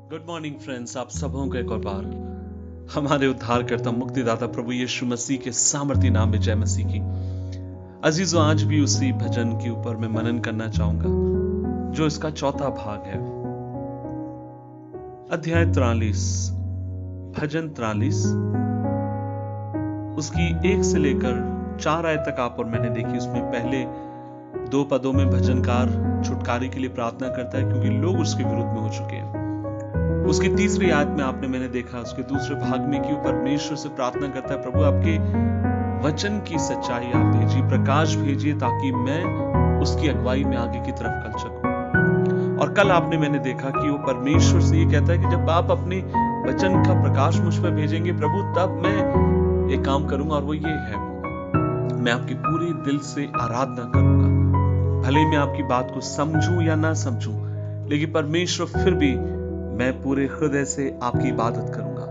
Good morning friends, आप सबों को एक और बार हमारे उद्धारकर्ता मुक्तिदाता प्रभु यीशु मसीह के सामर्थी नाम में जय मसीह की। अजीजों, आज भी उसी भजन के ऊपर मैं मनन करना चाहूंगा जो इसका चौथा भाग है। अध्याय 43, भजन 43, उसकी 1 से लेकर 4 आयत तक आप और मैंने देखी। उसमें पहले 2 पदों में भजनकार छुटकारे के लिए प्रार्थना करता है क्योंकि लोग उसके विरुद्ध में हो चुके हैं। उसकी 3री आयत में मैंने देखा उसके दूसरे भाग में कि वो परमेश्वर से प्रार्थना करता है, प्रभु आपके वचन की सच्चाई आप भेजिए, प्रकाश भेजिए ताकि मैं उसकी अगुवाई में आगे की तरफ चल सकूं। और कल मैंने देखा कि वो परमेश्वर से ये कहता है कि जब आप अपने वचन का प्रकाश मुझ पर भेजेंगे प्रभु, तब मैं एक काम करूंगा, और वो ये है, मैं आपके पूरे दिल से आराधना करूंगा। भले मैं आपकी बात को समझूं या ना समझूं, लेकिन परमेश्वर फिर भी मैं पूरे हृदय से आपकी इबादत करूंगा।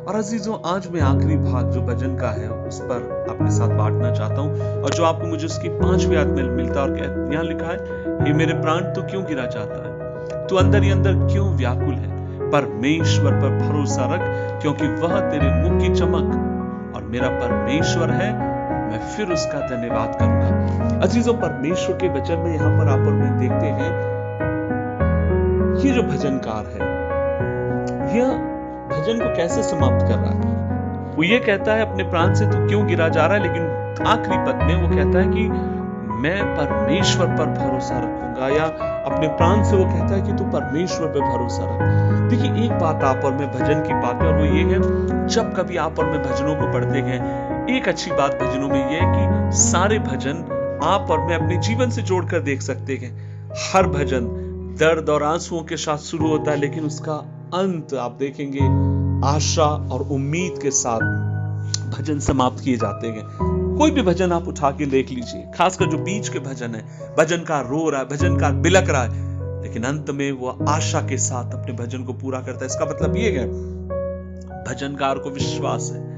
और अजीजों, आज मैं आखिरी भाग जो भजन का है उस पर आपके साथ बांटना चाहता हूं, और जो आपको मुझे उसकी 5वीं आयत में मिलता है। और यहाँ लिखा है, हे मेरे प्राण तू क्यों गिरा जाता है, तू अंदर ही अंदर क्यों व्याकुल है, परमेश्वर पर भरोसा रख क्योंकि वह तेरे मुख की चमक और मेरा परमेश्वर है, मैं फिर उसका धन्यवाद करूंगा। अजीजों, परमेश्वर के वचन में यहाँ पर आप और मैं देखते हैं, ये जो भजनकार है यह भजन को कैसे समाप्त कर रहा है। वो ये कहता है अपने प्राण से तू क्यों गिरा जा रहा है, लेकिन आखिरी पद में वो कहता है कि मैं परमेश्वर पर भरोसा रखूंगा, या अपने प्राण से वो कहता है कि तू परमेश्वर पर भरोसा रख। देखिए, एक बात आप और मैं भजन की बात है, और वो ये है, जब कभी आप और मैं भजनों को पढ़ते हैं, एक अच्छी बात भजनों में ये है कि सारे भजन आप और मैं अपने जीवन से जोड़कर देख सकते हैं। हर भजन दर्द और आंसुओं के साथ शुरू होता है, लेकिन उसका अंत आप देखेंगे आशा और उम्मीद के साथ भजन समाप्त किए जाते हैं। कोई भी भजन आप उठा के देख लीजिए, खासकर जो बीच के भजन है, भजनकार रो रहा है, भजनकार बिलक रहा है, लेकिन अंत में वो आशा के साथ अपने भजन को पूरा करता है। इसका मतलब ये है, भजनकार को विश्वास है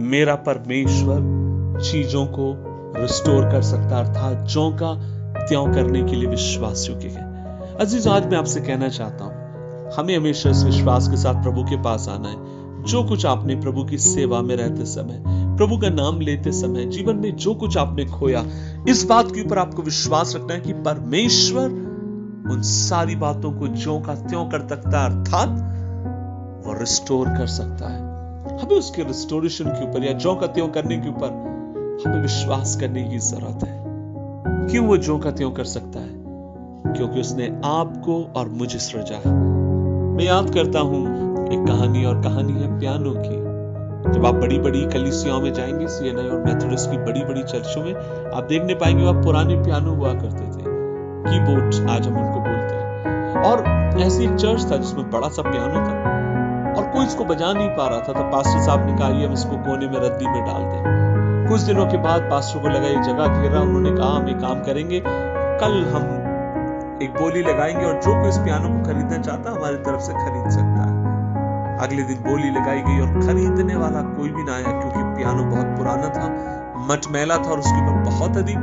मेरा परमेश्वर चीजों को रिस्टोर कर सकता, अर्थात ज्यों का त्यों करने के लिए विश्वास योग्य है। अजीज, आज मैं आपसे कहना चाहता हूं, हमें हमेशा इस विश्वास के साथ प्रभु के पास आना है। जो कुछ आपने प्रभु की सेवा में रहते समय, प्रभु का नाम लेते समय, जीवन में जो कुछ आपने खोया, इस बात के ऊपर आपको विश्वास रखना है कि परमेश्वर उन सारी बातों को ज्यों का त्यों कर सकता है, अर्थात वो रिस्टोर कर सकता है। हमें उसके रिस्टोरेशन के ऊपर या ज्यों का त्यों करने के ऊपर हमें विश्वास करने की जरूरत है। क्यों वो ज्यों का त्यों कर सकता है? क्योंकि उसने आपको और मुझे सृजा है। मैं याद करता हूं एक कहानी, और कहानी है पियानो की। जब आप बड़ी बड़ी कलीसियाओं में जाएंगे, सीएनआई और मेथोडिस्ट की बड़ी बड़ी चर्चों में, आप देखने पाएंगे वह पुराने पियानो हुआ करते थे, कीबोर्ड आज हम उनको बोलते हैं। और ऐसी एक चर्च था जिसमें बड़ा सा पियानो था, और कोई इसको बजा नहीं पा रहा था। तो पास्टर साहब ने कहा, ये हम इसको कोने में रद्दी में डाल दें। कुछ दिनों के बाद पास्टर को लगा ये जगह घेरा, उन्होंने कहा हम एक काम करेंगे, कल हम एक बोली लगाएंगे और जो कोई इस पियानो को खरीदना चाहता है हमारी तरफ से खरीद सकता है। अगले दिन बोली लगाई गई और खरीदने वाला कोई भी ना आया, क्योंकि पियानो बहुत पुराना था, मटमैला था और उसके ऊपर बहुत अधिक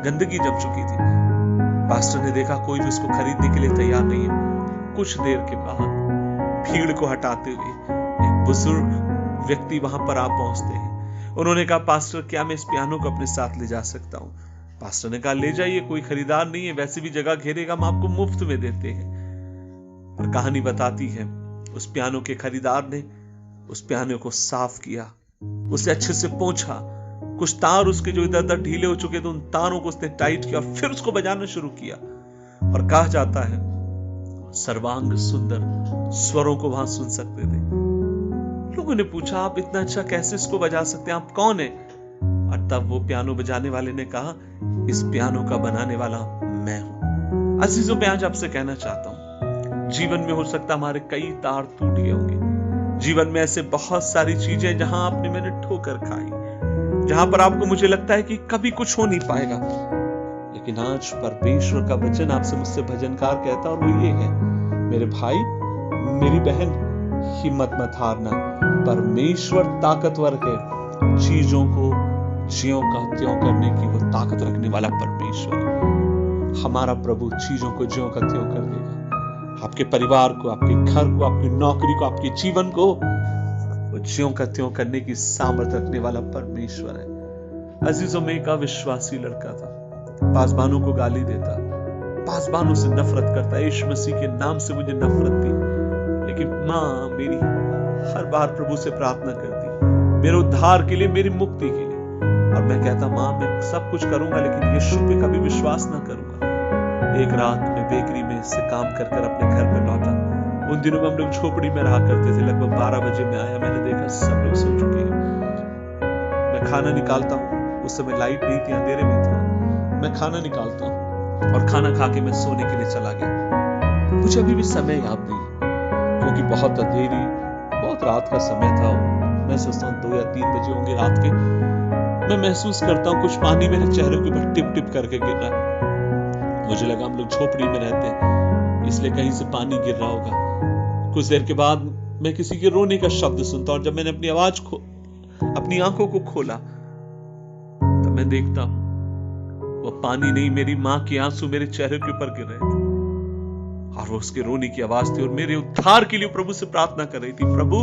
गंदगी जम चुकी थी। पास्टर ने देखा कोई भी इसको खरीदने के लिए तैयार नहीं है। कुछ देर के बाद भीड़ को हटाते हुए एक बुजुर्ग व्यक्ति वहां पर आ पहुंचते हैं। उन्होंने कहा, पास्टर क्या मैं इस पियानो को अपने साथ ले जा सकता हूं? पास्टर ने कहा, ले जाइए, कोई खरीदार नहीं है, वैसे भी जगह घेरेगा, हम आपको मुफ्त में देते हैं। और कहानी बताती है, उस पियानो के खरीदार ने उस पियानो को साफ किया, उसे अच्छे से पोंछा, कुछ तार उसके जो इधर उधर ढीले हो चुके थे उन तारों को उसने टाइट किया, फिर उसको बजाना शुरू किया। और कहा जाता है सर्वांग सुंदर स्वरों को वहां सुन सकते थे। लोगों ने पूछा, आप इतना अच्छा कैसे इसको बजा सकते हैं, आप कौन है? और तब वो पियानो बजाने वाले ने कहा, इस पियानो का बनाने वाला मैं हूं। अजीजों, मैं आज आपसे कहना चाहता हूं, जीवन में हो सकता हमारे कई तार टूट गए होंगे। जीवन में ऐसे बहुत सारी चीजें जहां आपने मैंने ठोकर खाई, जहां पर आपको मुझे लगता है कि कभी कुछ हो नहीं पाएगा, लेकिन आज परमेश्वर का वचन आपसे मुझसे भजनकार कहता है, और वो ये है, मेरे भाई मेरी बहन, हिम्मत मत हारना, परमेश्वर ताकतवर है, चीजों को ज्यों का त्यों करने की वो ताकत रखने वाला परमेश्वर है। हमारा प्रभु चीजों को ज्यों का त्यों कर देगा। आपके परिवार को, आपके घर को, आपकी नौकरी को, आपके जीवन को वो ज्यों का त्यों करने की सामर्थ्य रखने वाला परमेश्वर है। अजीजों में एक अविश्वासी लड़का था, पासबानों को गाली देता, पासबानों से नफरत करता, यीशु मसीह के नाम से मुझे नफरत थी, लेकिन माँ मेरी हर बार प्रभु से प्रार्थना करती मेरे उद्धार के लिए, मेरी मुक्ति के लिए, और मैं कहता माँ मैं सब कुछ करूंगा लेकिन यीशु पे कभी विश्वास ना करूंगा। एक रात मैं बेकरी में से काम कर अपने घर पे लौटा। उन दिनों में हम लोग झोपड़ी में रहा करते थे। लगभग 12 बजे में आया, मैंने देखा सब लोग सो चुके हैं। मैं खाना निकालता हूँ, उस समय लाइट नहीं थी, अंधेरे में था। मैं खाना निकालता हूँ और खाना खा के मैं सोने के लिए चला गया। मुझे अभी भी समय याद नहीं क्योंकि बहुत अंधेरी, बहुत रात का समय था। मैं सोचता हूँ 2 या 3 बजे होंगे रात के। मैं महसूस करता हूँ कुछ पानी मेरे चेहरे के ऊपर टिप टिप करके गिर रहा है। मुझे लगा हम लोग झोपड़ी में रहते हैं इसलिए कहीं से पानी गिर रहा होगा। कुछ देर के बाद मैं किसी के रोने का शब्द सुनता हूँ। जब मैंने अपनी आंखों को खोला तो मैं देखता हूँ वो पानी नहीं, मेरी माँ के आंसू मेरे चेहरे के ऊपर गिर रहे थे और वो उसके रोने की आवाज थी और मेरे उद्धार के लिए प्रभु से प्रार्थना कर रही थी, प्रभु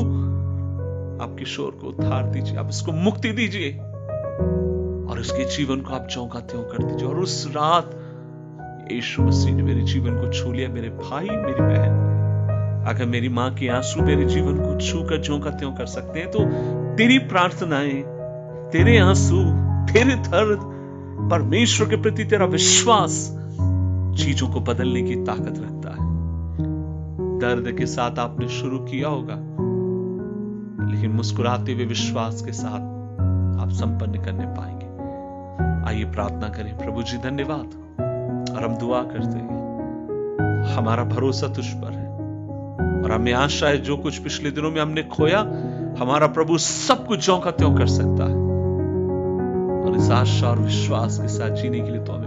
आप किशोर को उद्धार दीजिए, आप इसको मुक्ति दीजिए और उसके जीवन को आप ज्यों का त्यों कर दीजिए। और उस रात यीशु मसीह ने मेरे जीवन को छू लिया। मेरे भाई, मेरी बहन, अगर मेरी माँ के आंसू मेरे जीवन को छू कर ज्यों का त्यों कर सकते हैं तो तेरी प्रार्थनाएं, तेरे आंसू, तेरे दर्द, परमेश्वर के प्रति तेरा विश्वास चीजों को बदलने की ताकत रखता है। दर्द के साथ आपने शुरू किया होगा लेकिन मुस्कुराते हुए विश्वास के साथ आप संपन्न करने पाएंगे। आइए प्रार्थना करें। प्रभु जी धन्यवाद। और हम दुआ करते हैं, हमारा भरोसा तुझ पर है और हमें आशा है जो कुछ पिछले दिनों में हमने खोया, हमारा प्रभु सब कुछ ज्यों का त्यों कर सकता है। और इस आशा और विश्वास के साथ जीने के लिए तो हमें